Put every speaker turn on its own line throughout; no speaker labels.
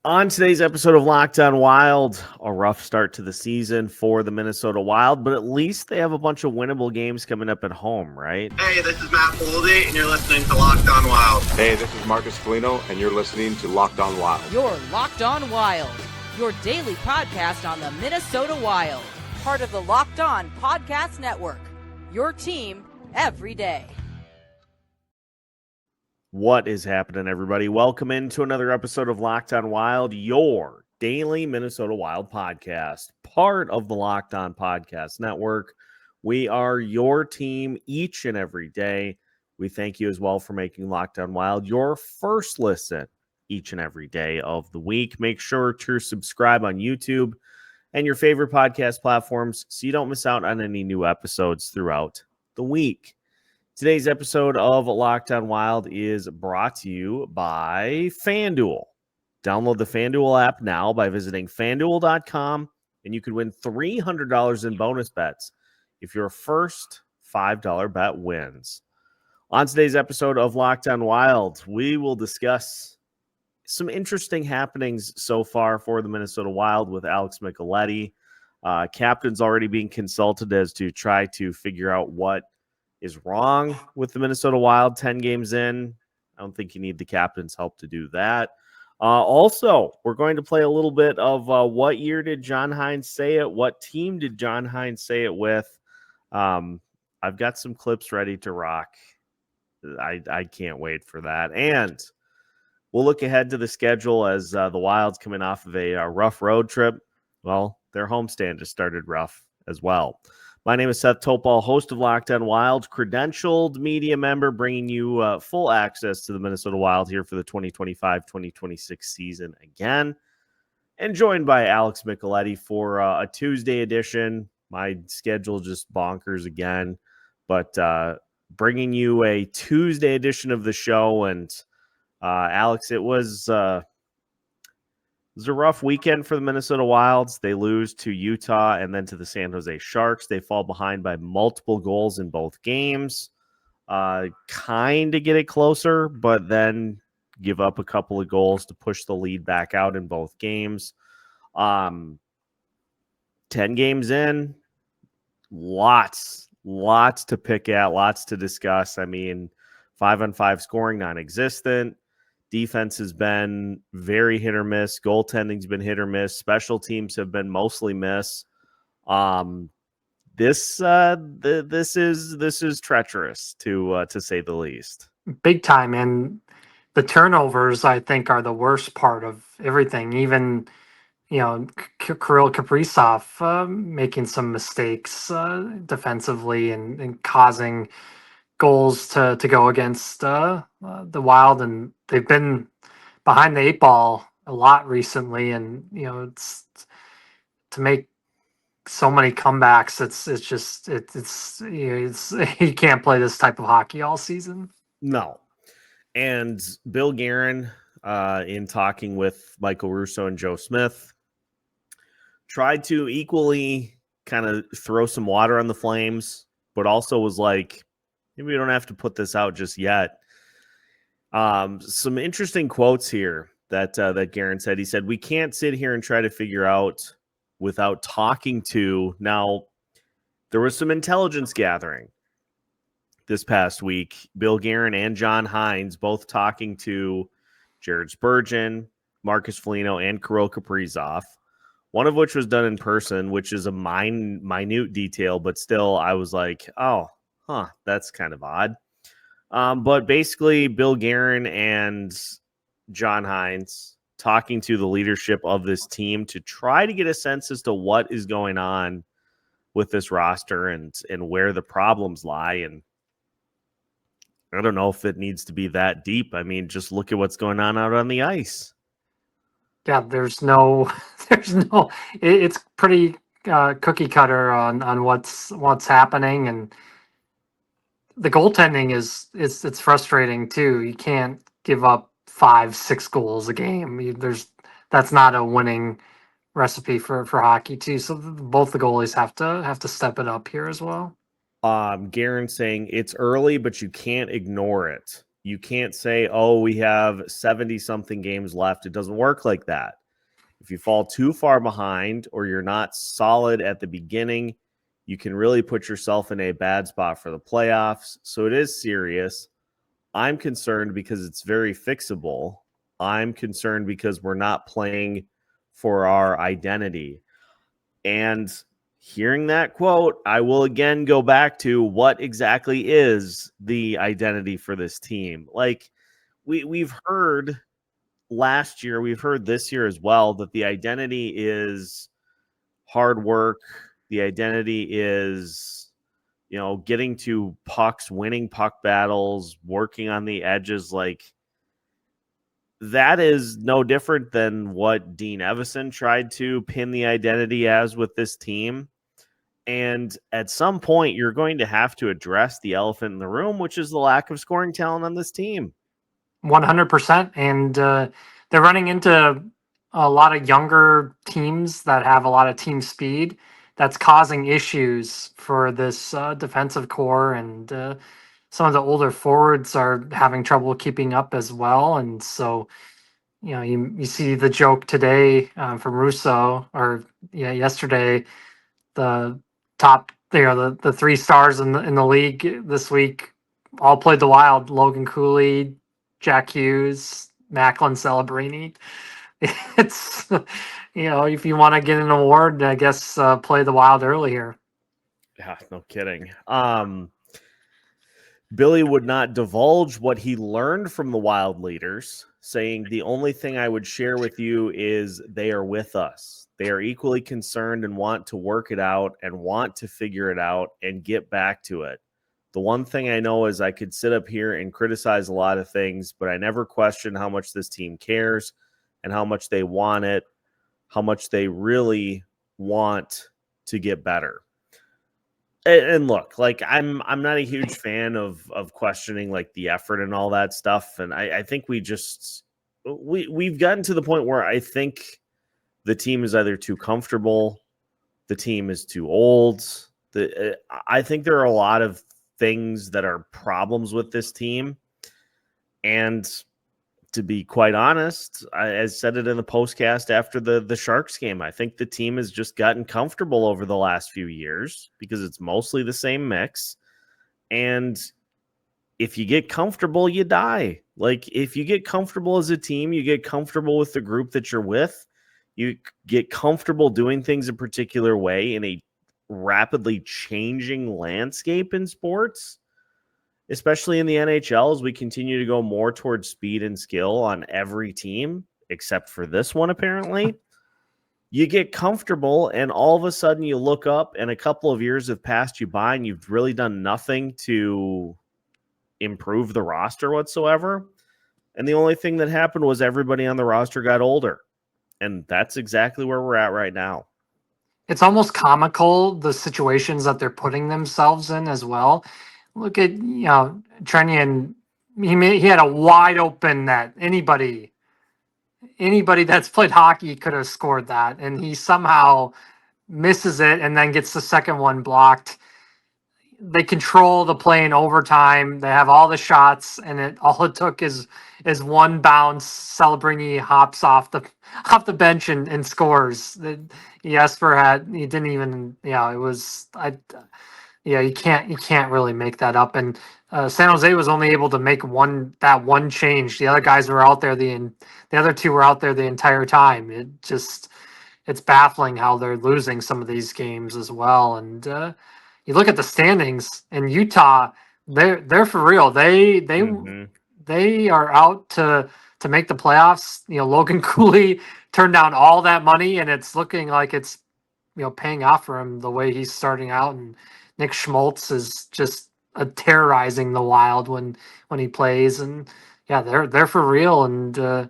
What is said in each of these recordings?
On today's episode of Locked On Wild, a rough start to the season for the Minnesota Wild, but at least they have a bunch of winnable games coming up at home, right?
Hey, this is Matt Boldy, and you're listening to Locked On Wild.
Hey, this is Marcus Foligno, and you're listening to Locked On Wild.
You're Locked On Wild, your daily podcast on the Minnesota Wild, part of the Locked On Podcast Network, your team every day.
What is happening, everybody? Welcome into another episode of Locked On Wild, your daily Minnesota Wild podcast, part of the Locked On Podcast Network. We are your team each and every day. We thank you as well for making Locked On Wild your first listen each and every day of the week. Make sure to subscribe on YouTube and your favorite podcast platforms so you don't miss out on any new episodes throughout the week. Today's episode of Locked On Wild is brought to you by FanDuel. Download the FanDuel app now by visiting FanDuel.com, and you could win $300 in bonus bets if your first $5 bet wins. On today's episode of Locked On Wild, we will discuss some interesting happenings so far for the Minnesota Wild with Alex Micheletti. Captain's already being consulted as to try to figure out what is wrong with the Minnesota Wild 10 games in. I don't think you need the captain's help to do that. Also, we're going to play a little bit of what year did John Hynes say it? What team did John Hynes say it with? I've got some clips ready to rock. I can't wait for that. And we'll look ahead to the schedule as the Wild's coming off of a rough road trip. Well, their homestand just started rough as well. My name is Seth Toupal, host of Locked On Wild, credentialed media member, bringing you full access to the Minnesota Wild here for the 2025-2026 season again. And joined by Alex Micheletti for a Tuesday edition. My schedule just bonkers again. But bringing you a Tuesday edition of the show. And Alex, it was a rough weekend for the Minnesota Wilds. They lose to Utah and then to the San Jose Sharks. They fall behind by multiple goals in both games. Kind of get it closer, but then give up a couple of goals to push the lead back out in both games. 10 games in, lots to pick at, lots to discuss. I mean, 5-on-5 scoring non-existent. Defense has been very hit or miss. Goaltending's been hit or miss. Special teams have been mostly miss. This is treacherous to say the least.
Big time, and the turnovers I think are the worst part of everything. Even Kirill Kaprizov making some mistakes defensively and causing goals to go against the Wild, and they've been behind the eight ball a lot recently, and it's to make so many comebacks. It's you can't play this type of hockey all season.
No. And Bill Guerin, in talking with Michael Russo and Joe Smith, tried to equally kind of throw some water on the flames, but also was like, maybe we don't have to put this out just yet. Some interesting quotes here that Guerin said. He said, "We can't sit here and try to figure out without talking to." Now, there was some intelligence gathering this past week. Bill Guerin and John Hynes both talking to Jared Spurgeon, Marcus Foligno, and Kirill Kaprizov, one of which was done in person, which is a minute detail, but still I was like, oh, that's kind of odd. But basically, Bill Guerin and John Hynes talking to the leadership of this team to try to get a sense as to what is going on with this roster and where the problems lie. And I don't know if it needs to be that deep. I mean, just look at what's going on out on the ice.
Yeah, it's pretty cookie cutter on what's happening, and the goaltending it's frustrating too. You can't give up 5-6 goals a game. That's not a winning recipe for hockey too. So both the goalies have to step it up here as well.
Guerin saying it's early, but you can't ignore it. You can't say, oh, we have 70-something games left. It doesn't work like that. If you fall too far behind or you're not solid at the beginning, you can really put yourself in a bad spot for the playoffs. So it is serious. I'm concerned because it's very fixable. I'm concerned because we're not playing for our identity. And hearing that quote, I will again go back to what exactly is the identity for this team. Like we've heard last year, we've heard this year as well, that the identity is hard work. The identity is, getting to pucks, winning puck battles, working on the edges. Like, that is no different than what Dean Evison tried to pin the identity as with this team. And at some point, you're going to have to address the elephant in the room, which is the lack of scoring talent on this team.
100%. And they're running into a lot of younger teams that have a lot of team speed. That's causing issues for this defensive core. And some of the older forwards are having trouble keeping up as well. And so, you see the joke today from Russo, or yesterday, the top, the three stars in the league this week all played the Wild: Logan Cooley, Jack Hughes, Macklin Celebrini. It's, if you want to get an award, I guess play the Wild early here.
Yeah, no kidding. Billy would not divulge what he learned from the Wild leaders, saying the only thing I would share with you is they are with us. They are equally concerned and want to work it out and want to figure it out and get back to it. The one thing I know is I could sit up here and criticize a lot of things, but I never question how much this team cares and how much they want it, how much they really want to get better. And look, like I'm not a huge fan of questioning like the effort and all that stuff. And I think we've gotten to the point where I think the team is either too comfortable, the team is too old. I think there are a lot of things that are problems with this team. And to be quite honest, I said it in the postcast after the Sharks game. I think the team has just gotten comfortable over the last few years because it's mostly the same mix. And if you get comfortable, you die. Like, if you get comfortable as a team, you get comfortable with the group that you're with. You get comfortable doing things a particular way in a rapidly changing landscape in sports, especially in the NHL, as we continue to go more towards speed and skill on every team, except for this one, apparently. You get comfortable, and all of a sudden you look up, and a couple of years have passed you by, and you've really done nothing to improve the roster whatsoever. And the only thing that happened was everybody on the roster got older. And that's exactly where we're at right now.
It's almost comical, the situations that they're putting themselves in as well. Look at, Trennian. He had a wide open net. Anybody that's played hockey could have scored that, and he somehow misses it and then gets the second one blocked. They control the play in overtime. They have all the shots, and all it took is one bounce. Celebrini hops off the bench and scores. Jesper he didn't even, it was, you can't really make that up. And San Jose was only able to make that one change. The other guys were out there, the other two were out there the entire time. It's baffling how they're losing some of these games as well. And you look at the standings in Utah, they're for real. They are out to make the playoffs. Logan Cooley turned down all that money, and it's looking like it's paying off for him the way he's starting out. And Nick Schmaltz is just terrorizing the Wild when he plays. And yeah, they're for real. And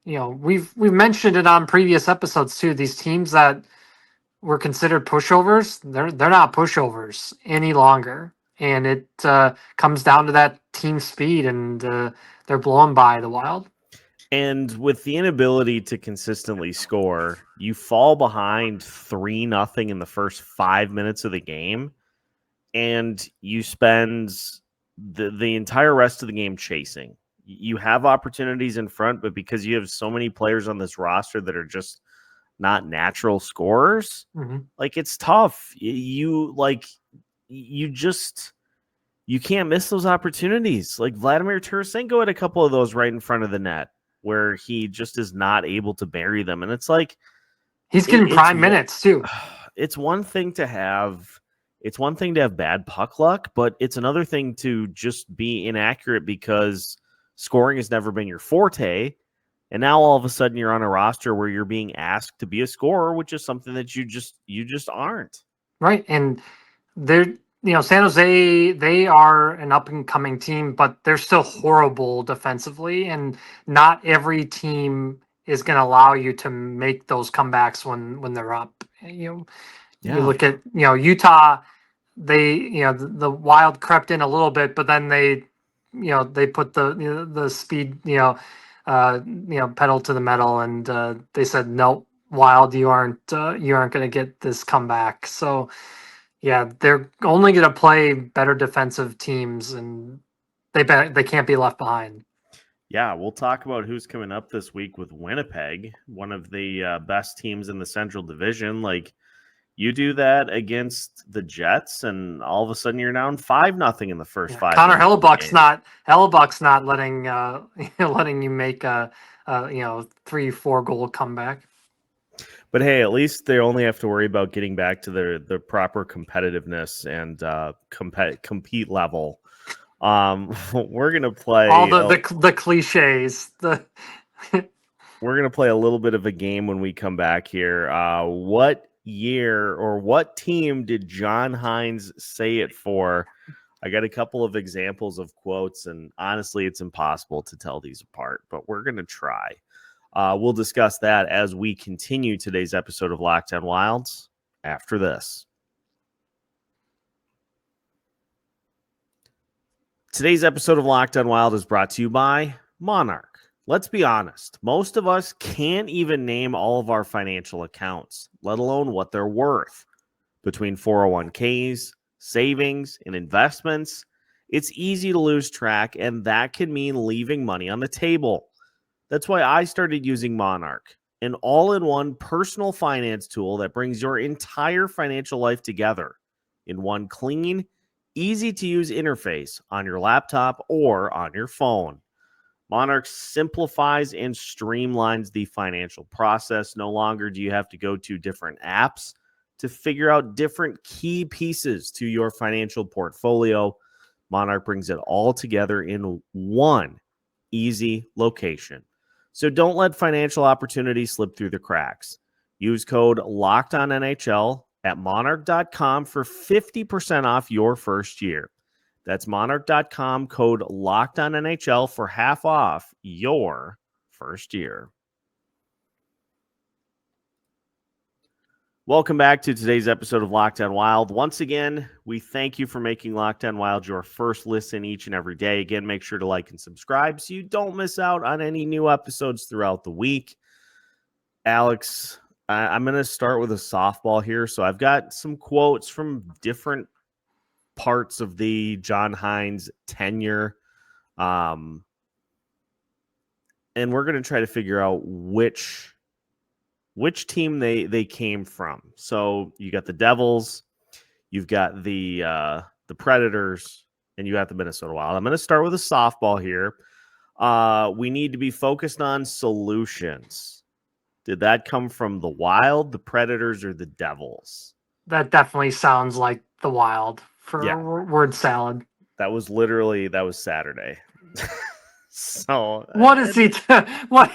we've mentioned it on previous episodes too. These teams that were considered pushovers, they're not pushovers any longer. And it comes down to that team speed, and they're blown by the Wild.
And with the inability to consistently score, you fall behind 3-0 in the first 5 minutes of the game, and you spend the entire rest of the game chasing. You have opportunities in front, but because you have so many players on this roster that are just not natural scorers, like it's tough. You can't miss those opportunities. Like Vladimir Tarasenko had a couple of those right in front of the net where he just is not able to bury them. And it's like
he's getting prime minutes too.
It's one thing to have bad puck luck, but it's another thing to just be inaccurate because scoring has never been your forte. And now all of a sudden you're on a roster where you're being asked to be a scorer, which is something that you just aren't.
Right. And they're, San Jose, they are an up and coming team, but they're still horrible defensively. And not every team is going to allow you to make those comebacks when they're up. You look at, Utah, they, the Wild crept in a little bit, but then they put the speed, pedal to the metal, and they said, no, Wild, you aren't going to get this comeback. So yeah, they're only going to play better defensive teams, and they can't be left behind.
Yeah, we'll talk about who's coming up this week with Winnipeg, one of the best teams in the Central Division. Like, you do that against the Jets, and all of a sudden you're down 5-0 in the first 5.
Connor Hellebuck's not letting you make a 3-4 goal comeback.
But hey, at least they only have to worry about getting back to the proper competitiveness and compete level. We're gonna play
all the cliches.
We're gonna play a little bit of a game when we come back here. What year or what team did John Hynes say it for? I got a couple of examples of quotes, and honestly, it's impossible to tell these apart, but we're gonna try. We'll discuss that as we continue today's episode of Locked On Wilds after this. Today's episode of Locked On Wild is brought to you by Monarch. Let's be honest, most of us can't even name all of our financial accounts, let alone what they're worth. Between 401ks, savings, and investments, it's easy to lose track, and that can mean leaving money on the table. That's why I started using Monarch, an all-in-one personal finance tool that brings your entire financial life together in one clean, easy-to-use interface on your laptop or on your phone. Monarch simplifies and streamlines the financial process. No longer do you have to go to different apps to figure out different key pieces to your financial portfolio. Monarch brings it all together in one easy location. So don't let financial opportunities slip through the cracks. Use code LOCKEDONNHL at monarch.com for 50% off your first year. That's monarch.com, code LOCKEDONNHL for half off your first year. Welcome back to today's episode of Locked On Wild. Once again, we thank you for making Locked On Wild your first listen each and every day. Again, make sure to like and subscribe so you don't miss out on any new episodes throughout the week. Alex, I'm going to start with a softball here. So I've got some quotes from different parts of the John Hynes tenure. And we're going to try to figure out which team they came from. So you got the Devils, you've got the Predators, and you got the Minnesota Wild. I'm going to start with a softball here. We need to be focused on solutions. Did that come from the Wild, the Predators, or the Devils?
That definitely sounds like the Wild for word salad.
That was Saturday. So
what is he? What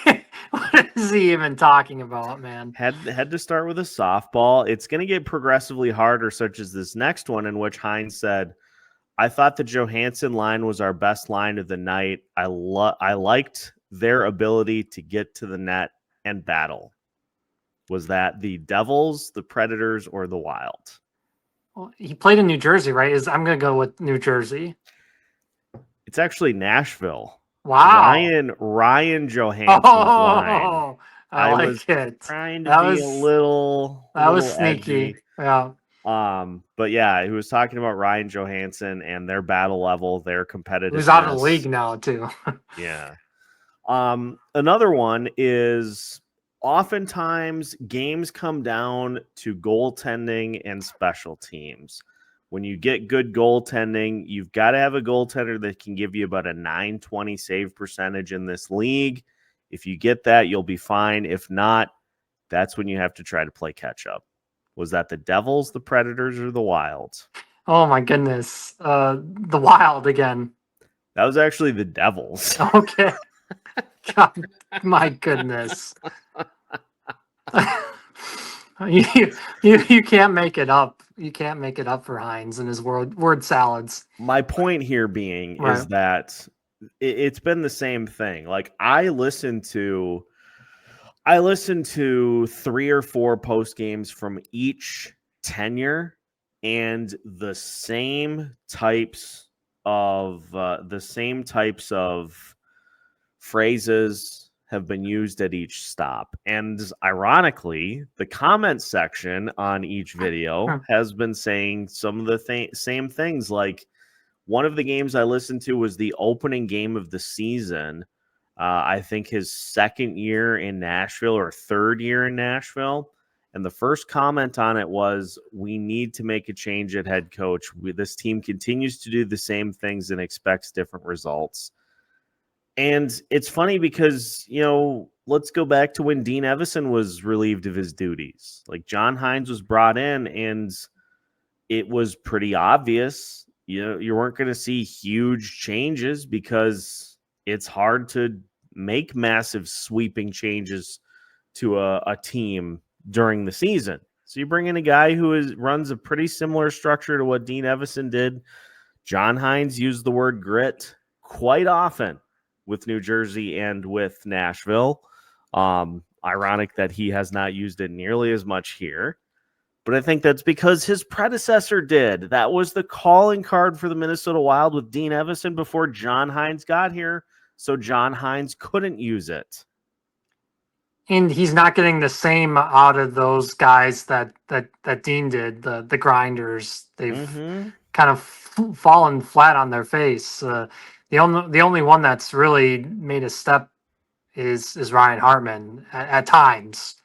is he even talking about, man?
Had to start with a softball. It's going to get progressively harder, such as this next one, in which Hynes said, "I thought the Johansson line was our best line of the night. I liked their ability to get to the net and battle." Was that the Devils, the Predators, or the Wild?
Well, he played in New Jersey, right? I'm going to go with New Jersey.
It's actually Nashville.
Wow.
Ryan Johansson's line.
I like
was
it.
Trying to be a little
That was sneaky.
edgy.
Yeah.
But yeah, he was talking about Ryan Johansson and their battle level, their competitiveness.
Who's out of the league now too.
Yeah. Another one is oftentimes games come down to goaltending and special teams. When you get good goaltending, you've got to have a goaltender that can give you about a .920 save percentage in this league. If you get that, you'll be fine. If not, that's when you have to try to play catch up. Was that the Devils, the Predators, or the Wilds?
Oh my goodness. The Wild again.
That was actually the Devils.
Okay. God, my goodness. you can't make it up. You can't make it up for Hynes and his word salads.
My point here being
Right.
is that it's been the same thing. Like I listened to 3 or 4 post games from each tenure, and the same types of phrases have been used at each stop. And ironically, the comment section on each video has been saying some of the same things. Like one of the games I listened to was the opening game of the season. I think his second year in Nashville or third year in Nashville. And the first comment on it was, we need to make a change at head coach. This team continues to do the same things and expects different results. And it's funny because, let's go back to when Dean Evison was relieved of his duties. Like John Hynes was brought in and it was pretty obvious, you weren't going to see huge changes because it's hard to make massive sweeping changes to a team during the season. So you bring in a guy who runs a pretty similar structure to what Dean Evison did. John Hynes used the word grit quite often with New Jersey and with Nashville. Ironic that he has not used it nearly as much here. But I think that's because his predecessor did. That was the calling card for the Minnesota Wild with Dean Evison before John Hynes got here. So John Hynes couldn't use it.
And he's not getting the same out of those guys that Dean did, the grinders. They've kind of fallen flat on their face. The only one that's really made a step is Ryan Hartman at times.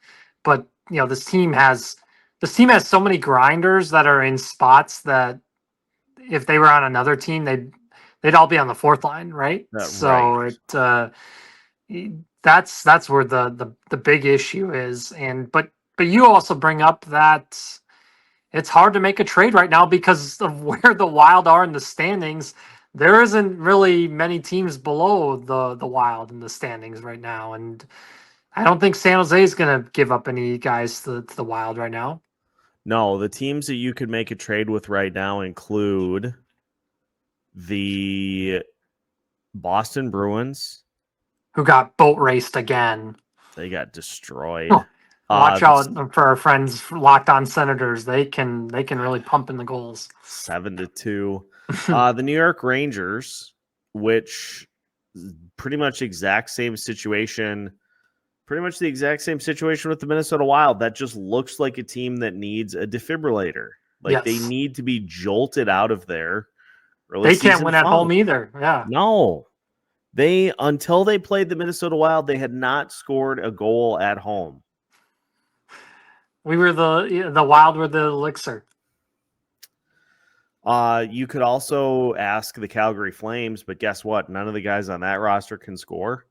But this team has so many grinders that are in spots that if they were on another team, they'd all be on the fourth line, right? So right. That's where the big issue is. But you also bring up that it's hard to make a trade right now because of where the Wild are in the standings. There isn't really many teams below the Wild in the standings right now, and I don't think San Jose is going to give up any guys to the Wild right now.
No, the teams that you could make a trade with right now include the Boston Bruins,
who got boat raced again.
They got destroyed.
Watch out for our friends Locked On Senators. They can really pump in the goals.
7-2. The New York Rangers, which pretty much the exact same situation with the Minnesota Wild. That just looks like a team that needs a defibrillator. Like They need to be jolted out of there.
They can't win at home either. Yeah.
No. Until they played the Minnesota Wild, they had not scored a goal at home.
We were the Wild were the elixir.
You could also ask the Calgary Flames, but guess what? None of the guys on that roster can score.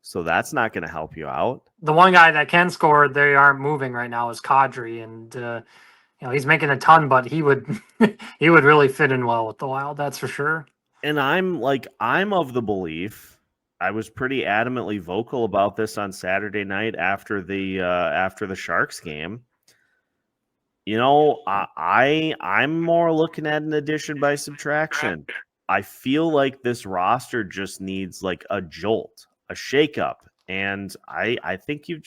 So that's not going to help you out.
The one guy that can score, they aren't moving right now, is Kadri, and he's making a ton, but he would really fit in well with the Wild, that's for sure.
And I'm of the belief, I was pretty adamantly vocal about this on Saturday night after the Sharks game. I'm more looking at an addition by subtraction. I feel like this roster just needs like a jolt, a shakeup. And I think you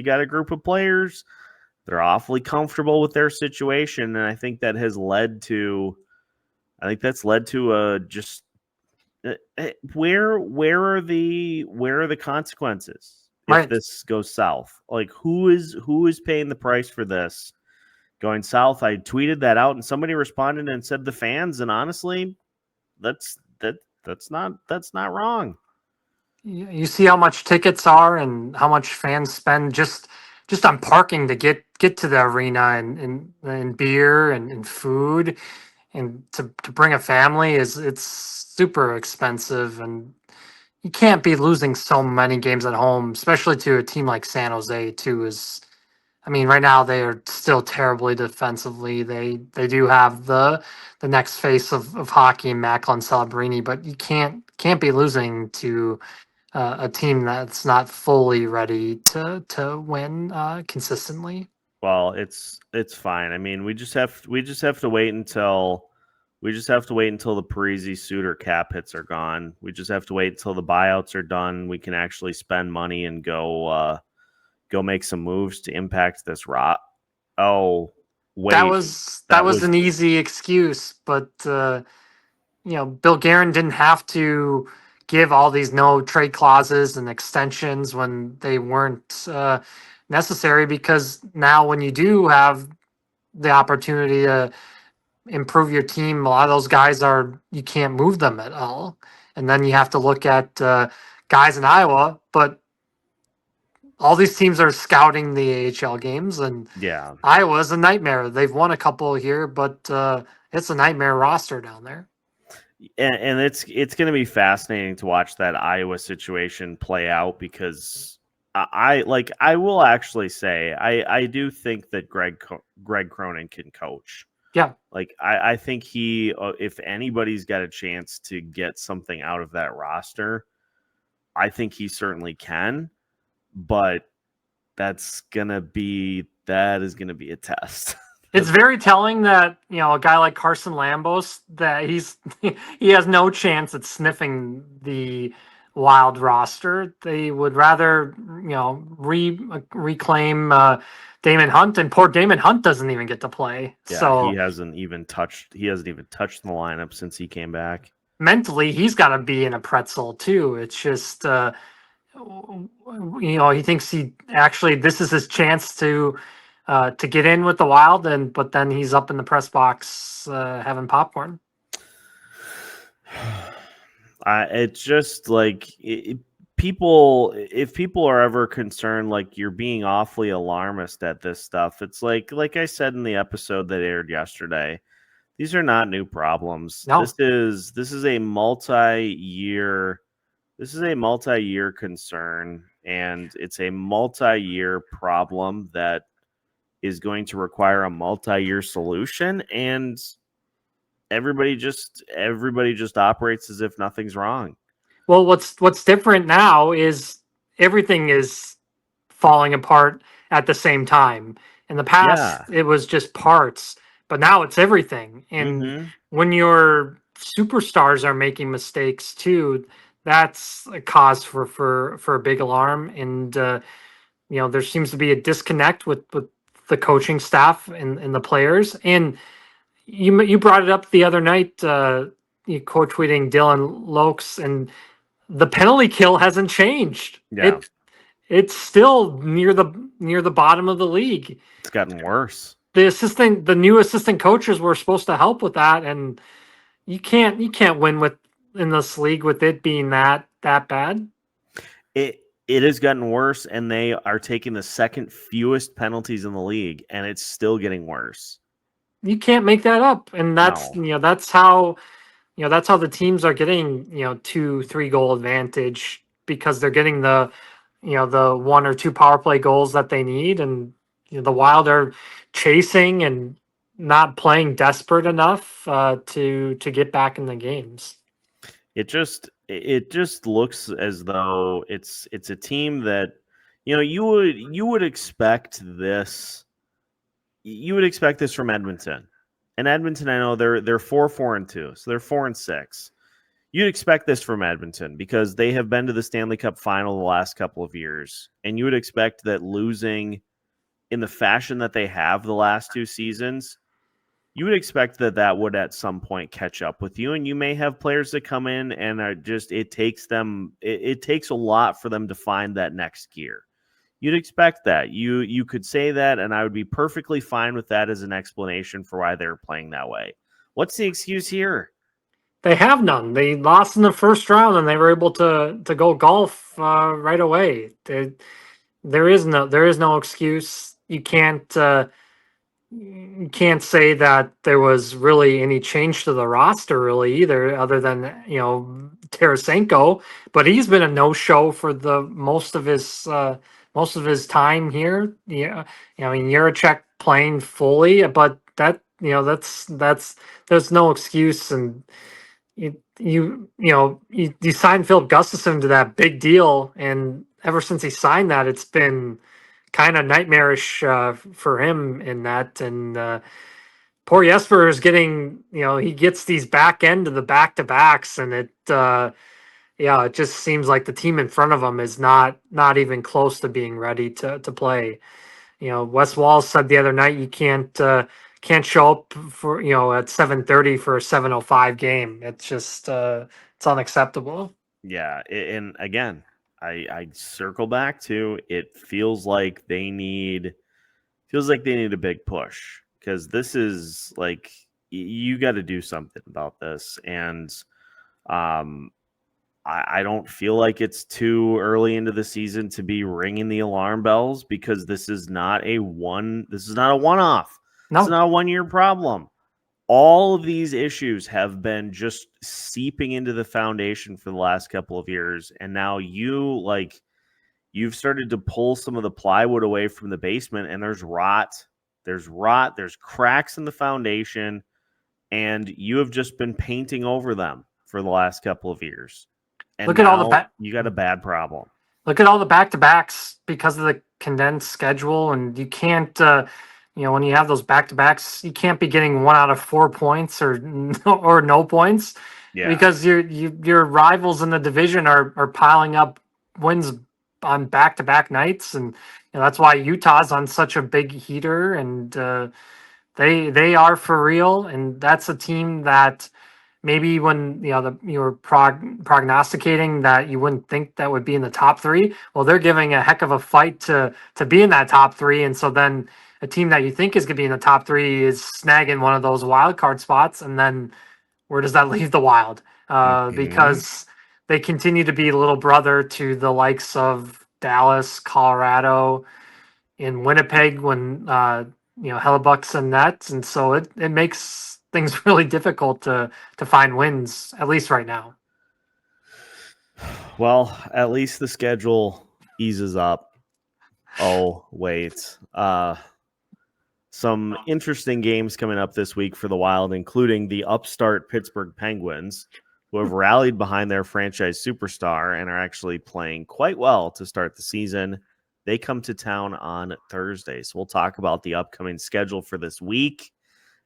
got a group of players that are awfully comfortable with their situation. And I think that has led to, just where are the consequences if this goes south? Like who is paying the price for this going south. I tweeted that out, and somebody responded and said the fans. And honestly, that's not wrong.
You see how much tickets are and how much fans spend just on parking to get to the arena and beer and food, and to bring a family it's super expensive, and you can't be losing so many games at home, especially to a team like San Jose too. I mean, right now they are still terribly defensively. They do have the next face of hockey in Macklin Celebrini, but you can't be losing to a team that's not fully ready to win consistently.
Well, it's fine. I mean, we just have to wait until the Parisi Suter cap hits are gone. We just have to wait until the buyouts are done. We can actually spend money and go make some moves to impact this rot. Oh, wait.
That was an easy excuse, but Bill Guerin didn't have to give all these no trade clauses and extensions when they weren't necessary, because now when you do have the opportunity to improve your team, a lot of those guys you can't move them at all. And then you have to look at guys in Iowa, but all these teams are scouting the AHL games, and
yeah,
Iowa's a nightmare. They've won a couple here, but it's a nightmare roster down there.
And it's going to be fascinating to watch that Iowa situation play out, because I will actually say I do think that Greg Cronin can coach.
Yeah.
Like, I think he, if anybody's got a chance to get something out of that roster, I think he certainly can. But that is going to be a test.
It's very telling that, a guy like Carson Lambos, that he has no chance at sniffing the Wild roster. They would rather, reclaim Damon Hunt, and poor Damon Hunt doesn't even get to play.
Yeah,
so
he hasn't even touched the lineup since he came back.
Mentally, he's got to be in a pretzel too. It's just, he thinks this is his chance to get in with the Wild, but then he's up in the press box having popcorn.
It's just like if people are ever concerned, like, you're being awfully alarmist at this stuff. It's like I said in the episode that aired yesterday, these are not new problems.
No.
This is a multi-year concern, and it's a multi-year problem that is going to require a multi-year solution, and everybody just operates as if nothing's wrong.
Well, what's different now is everything is falling apart at the same time. In the past, It was just parts, but now it's everything. And when your superstars are making mistakes too, that's a cause for a big alarm. And there seems to be a disconnect with the coaching staff and the players. And you brought it up the other night, you quote tweeting Dylan Lokes, and the penalty kill hasn't changed.
Yeah.
It's still near the bottom of the league.
It's gotten worse.
The new assistant coaches were supposed to help with that, and you can't win in this league with it being that bad.
It has gotten worse, and they are taking the second fewest penalties in the league, and it's still getting worse.
You can't make that up, and that's how the teams are getting 2-3 goal advantage, because they're getting the 1 or 2 power play goals that they need, and the Wild are chasing and not playing desperate enough to get back in the games.
It just looks as though it's a team that you would expect this. You would expect this from Edmonton. And Edmonton, I know they're 4-4-2, so they're 4-6. You'd expect this from Edmonton because they have been to the Stanley Cup final the last couple of years. And you would expect that losing in the fashion that they have the last 2 seasons, you would expect that would at some point catch up with you. And you may have players that come in and are just, it takes a lot for them to find that next gear. You'd expect that. You could say that, and I would be perfectly fine with that as an explanation for why they're playing that way. What's the excuse here?
They have none. They lost in the first round, and they were able to go golf right away. There is no excuse. You can't say that there was really any change to the roster really either, other than Tarasenko. But he's been a no-show for the most of his time here. Yeah, I mean Juracek playing fully, but that's there's no excuse. And you signed Philip Gustafson to that big deal, and ever since he signed that, it's been kind of nightmarish for him in that. And poor Jesper is getting, he gets these back end of the back to backs, and it just seems like the team in front of him is not even close to being ready to play. Wes Walls said the other night you can't show up for at 7:30 for a 7:05 game. It's just it's unacceptable.
Yeah, and again, I circle back to it. Feels like they need a big push, because this is like you got to do something about this. And I don't feel like it's too early into the season to be ringing the alarm bells, because this is not a one-off.
No.
It's not a one-year problem. All of these issues have been just seeping into the foundation for the last couple of years. And now you've started to pull some of the plywood away from the basement, and there's rot, there's cracks in the foundation, and you have just been painting over them for the last couple of years. And
look at all the
you got a bad problem.
Look at all the back-to-backs because of the condensed schedule, and you can't when you have those back-to-backs, you can't be getting 1 out of 4 points or no points, because your rivals in the division are piling up wins on back-to-back nights, and that's why Utah's on such a big heater, and they are for real. And that's a team that maybe when you were prognosticating that you wouldn't think that would be in the top 3. Well, they're giving a heck of a fight to be in that top 3, and so then a team that you think is going to be in the top 3 is snagging one of those wild card spots, and then where does that leave the Wild? Because they continue to be little brother to the likes of Dallas, Colorado, in Winnipeg when Hellebuck's in net, and so it makes things really difficult to find wins, at least right now.
Well, at least the schedule eases up. Oh, wait. Some interesting games coming up this week for the Wild, including the upstart Pittsburgh Penguins, who have rallied behind their franchise superstar and are actually playing quite well to start the season. They come to town on Thursday. So we'll talk about the upcoming schedule for this week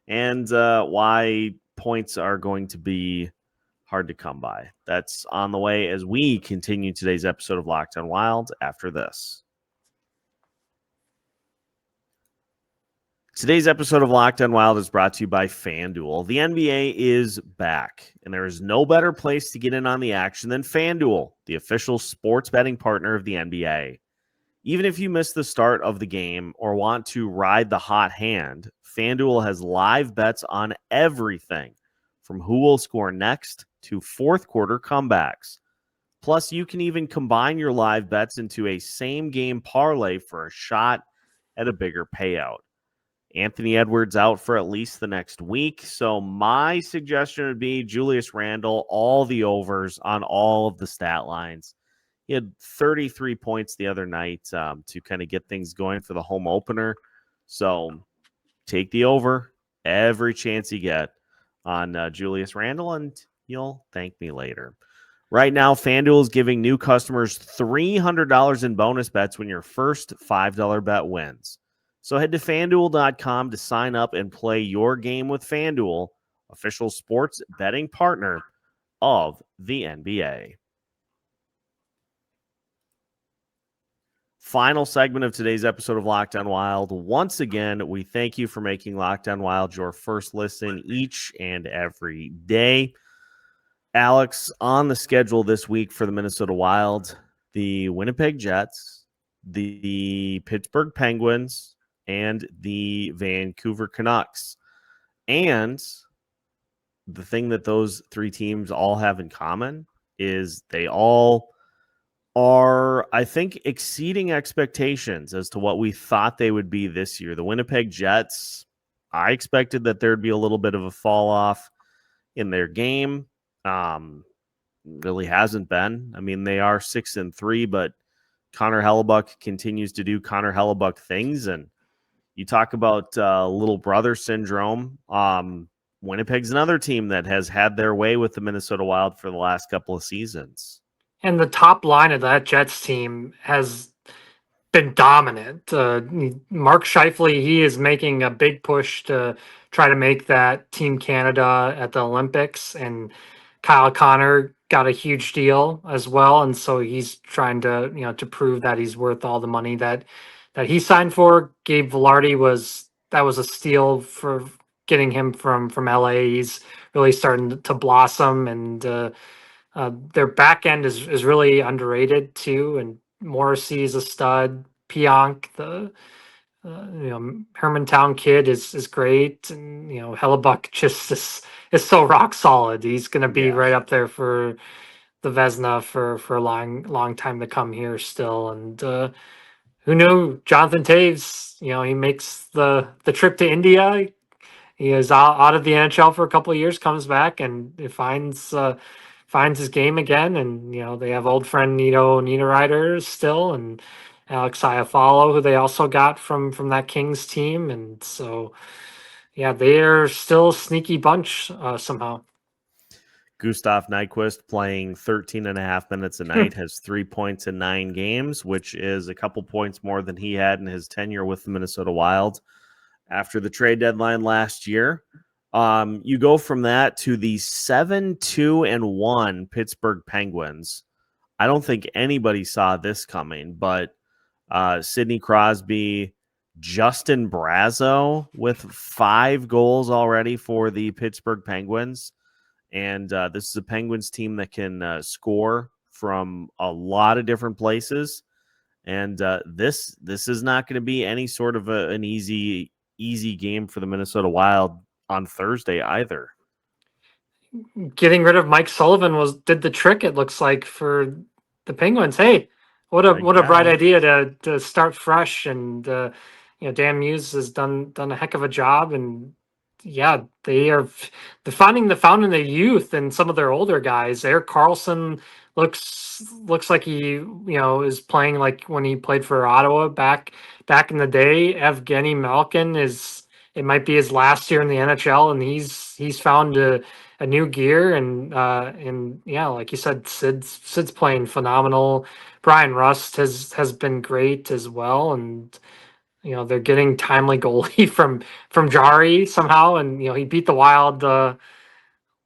and why points are going to be hard to come by. That's on the way as we continue today's episode of Locked On Wild after this. Today's episode of Locked On Wild is brought to you by FanDuel. The NBA is back, and there is no better place to get in on the action than FanDuel, the official sports betting partner of the NBA. Even if you miss the start of the game or want to ride the hot hand, FanDuel has live bets on everything from who will score next to fourth quarter comebacks. Plus, you can even combine your live bets into a same-game parlay for a shot at a bigger payout. Anthony Edwards out for at least the next week, so my suggestion would be Julius Randle, all the overs on all of the stat lines. He had 33 points the other night to kind of get things going for the home opener. So take the over every chance you get on Julius Randle, and you'll thank me later. Right now, FanDuel is giving new customers $300 in bonus bets when your first $5 bet wins. So head to FanDuel.com to sign up and play your game with FanDuel, official sports betting partner of the NBA. Final segment of today's episode of Locked On Wild. Once again, we thank you for making Locked On Wild your first listen each and every day. Alex, on the schedule this week for the Minnesota Wild, the Winnipeg Jets, the Pittsburgh Penguins and the Vancouver Canucks. And the thing that those three teams all have in common is they all are, I think, exceeding expectations as to what we thought they would be this year. The Winnipeg Jets, I expected that there'd be a little bit of a fall off in their game. Really hasn't been. I mean, they are 6-3, but Connor Hellebuck continues to do Connor Hellebuck things. And you talk about little brother syndrome. Winnipeg's another team that has had their way with the Minnesota Wild for the last couple of seasons.
And the top line of that Jets team has been dominant. Mark Scheifele, he is making a big push to try to make that Team Canada at the Olympics, and Kyle Connor got a huge deal as well, and so he's trying to to prove that he's worth all the money that he signed for. Gabe Vilardi was a steal for getting him from LA. He's really starting to blossom, and their back end is really underrated too. And Morrissey is a stud. Pionk, the Hermantown kid is great, and Hellebuck just is so rock solid. He's going to be right up there for the Vezina for a long time to come here still. And who knew Jonathan Taves? He makes the trip to India. He is out of the NHL for a couple of years, comes back, and it finds his game again. And they have old friend Nito Niederreiter still, and Alex Iafallo, who they also got from that Kings team. And so, yeah, they are still a sneaky bunch somehow.
Gustav Nyquist playing 13 and a half minutes a night, has 3 points in 9 games, which is a couple points more than he had in his tenure with the Minnesota Wild after the trade deadline last year. You go from that to the 7-2-1 Pittsburgh Penguins. I don't think anybody saw this coming, but Sidney Crosby, Justin Brazeau with 5 goals already for the Pittsburgh Penguins. And this is a Penguins team that can score from a lot of different places. And this is not going to be any sort of an easy game for the Minnesota Wild on Thursday either.
Getting rid of Mike Sullivan did the trick, it looks like, for the Penguins. Hey, what a bright idea to start fresh. And Dan Muse has done a heck of a job. And yeah, they're founding the youth and some of their older guys. Erik Karlsson looks like he is playing like when he played for Ottawa back in the day. Evgeny Malkin it might be his last year in the NHL, and he's found a new gear. And yeah, like you said, Sid's playing phenomenal. Brian Rust has been great as well. And they're getting timely goalie from Jari somehow, and he beat the Wild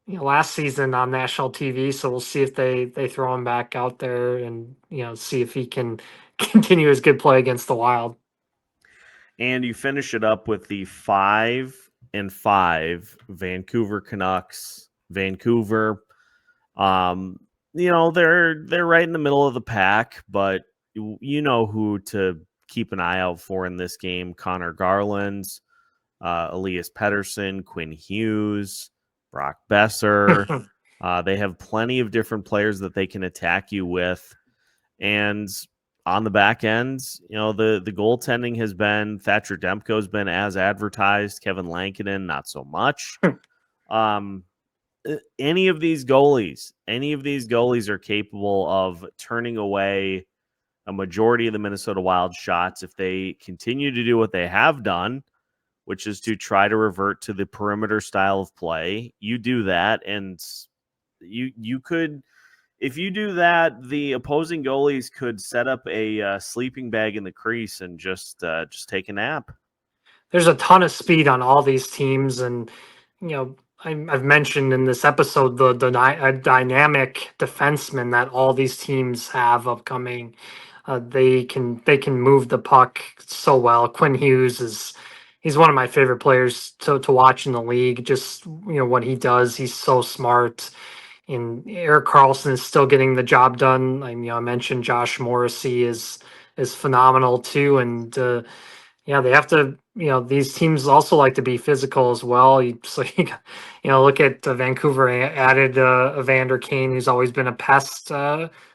last season on national TV. So we'll see if they throw him back out there and see if he can continue his good play against the Wild.
And you finish it up with the 5-5 Vancouver Canucks. Vancouver, they're right in the middle of the pack, but you know who to keep an eye out for in this game: Connor Garland, Elias Pettersson, Quinn Hughes, Brock Besser. They have plenty of different players that they can attack you with. And on the back end, the goaltending has been, Thatcher Demko has been as advertised. Kevin Lankinen, not so much. Any of these goalies are capable of turning away a majority of the Minnesota Wild shots if they continue to do what they have done, which is to try to revert to the perimeter style of play. You do that, and you could, if you do that, the opposing goalies could set up a sleeping bag in the crease and just take a nap.
There's a ton of speed on all these teams, and I've mentioned in this episode the dynamic defensemen that all these teams have upcoming. They can move the puck so well. Quinn Hughes he's one of my favorite players to watch in the league. Just what he does, he's so smart. And Erik Karlsson is still getting the job done. I mentioned Josh Morrissey is is phenomenal too. And yeah, they have to. These teams also like to be physical as well. Look at Vancouver added Evander Kane, who's always been a pest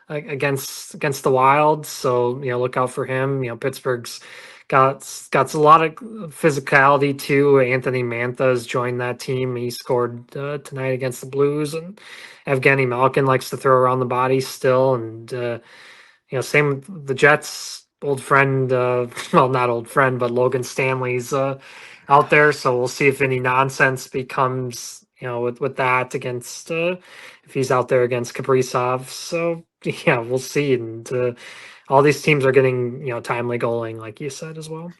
against the Wild. So look out for him. Pittsburgh's got a lot of physicality too. Anthony Mantha has joined that team. He scored tonight against the Blues, and Evgeny Malkin likes to throw around the body still. And same with the Jets. Old friend, well, not old friend, but Logan Stanley's out there. So we'll see if any nonsense becomes, with that against if he's out there against Kaprizov. So yeah, we'll see. And all these teams are getting timely goaling, like you said as well.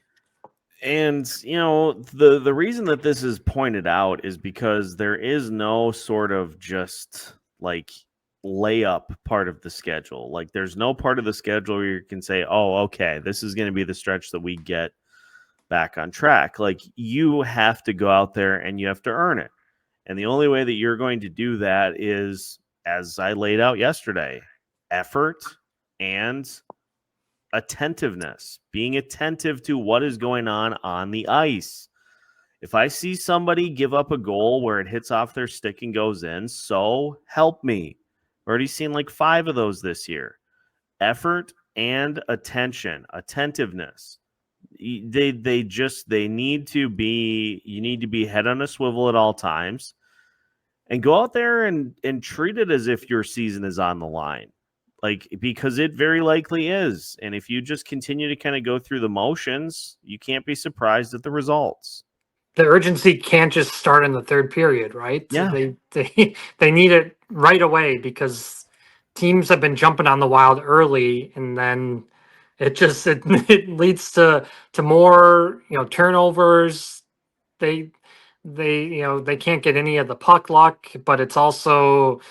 And the reason that this is pointed out is because there is no sort of just like layup part of the schedule. Like there's no part of the schedule where you can say, oh, okay, this is going to be the stretch that we get back on track. Like you have to go out there and you have to earn it. And the only way that you're going to do that is, as I laid out yesterday, effort and attentiveness, being attentive to what is going on the ice. If I see somebody give up a goal where it hits off their stick and goes in, so help me. Already seen like 5 of those this year. Effort and attentiveness. They need to be, you need to be head on a swivel at all times and go out there and treat it as if your season is on the line. Like, because it very likely is. And if you just continue to kind of go through the motions, you can't be surprised at the results.
The urgency can't just start in the third period, right?
Yeah.
They need it right away because teams have been jumping on the Wild early, and then it leads to more turnovers. They can't get any of the puck luck, but it's also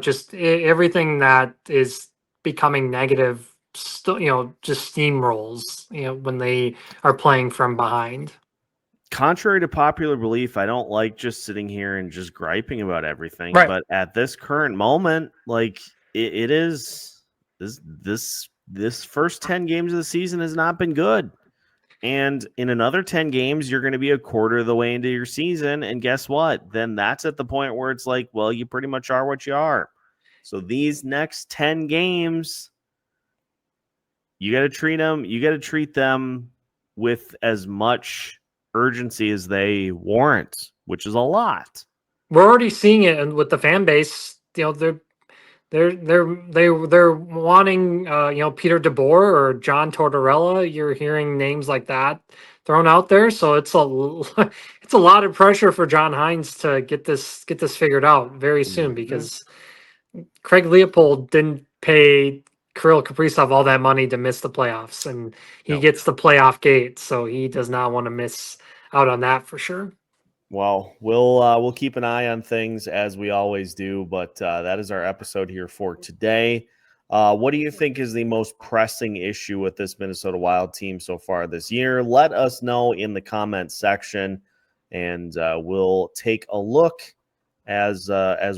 just everything that is becoming negative. Just steamrolls. When they are playing from behind.
Contrary to popular belief, I don't like just sitting here and just griping about everything.
Right.
But at this current moment, like it is this first 10 games of the season has not been good. And in another 10 games, you're going to be a quarter of the way into your season. And guess what? Then that's at the point where it's like, well, you pretty much are what you are. So these next 10 games, you got to treat them with as much urgency as they warrant, which is a lot.
We're already seeing it, and with the fan base, they're wanting Peter DeBoer or John Tortorella. You're hearing names like that thrown out there, so it's a lot of pressure for John Hynes to get this figured out very soon because Craig Leopold didn't pay Kirill Kaprizov all that money to miss the playoffs, and he gets the playoff gate, so he does not want to miss out on that for sure.
Well, we'll keep an eye on things as we always do, but that is our episode here for today. What do you think is the most pressing issue with this Minnesota Wild team so far this year? Let us know in the comments section, and we'll take a look as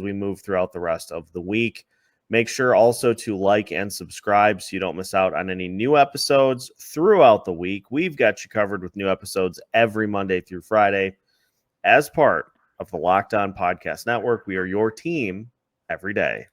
we move throughout the rest of the week. Make sure also to like and subscribe so you don't miss out on any new episodes throughout the week. We've got you covered with new episodes every Monday through Friday. As part of the Locked On Podcast Network, we are your team every day.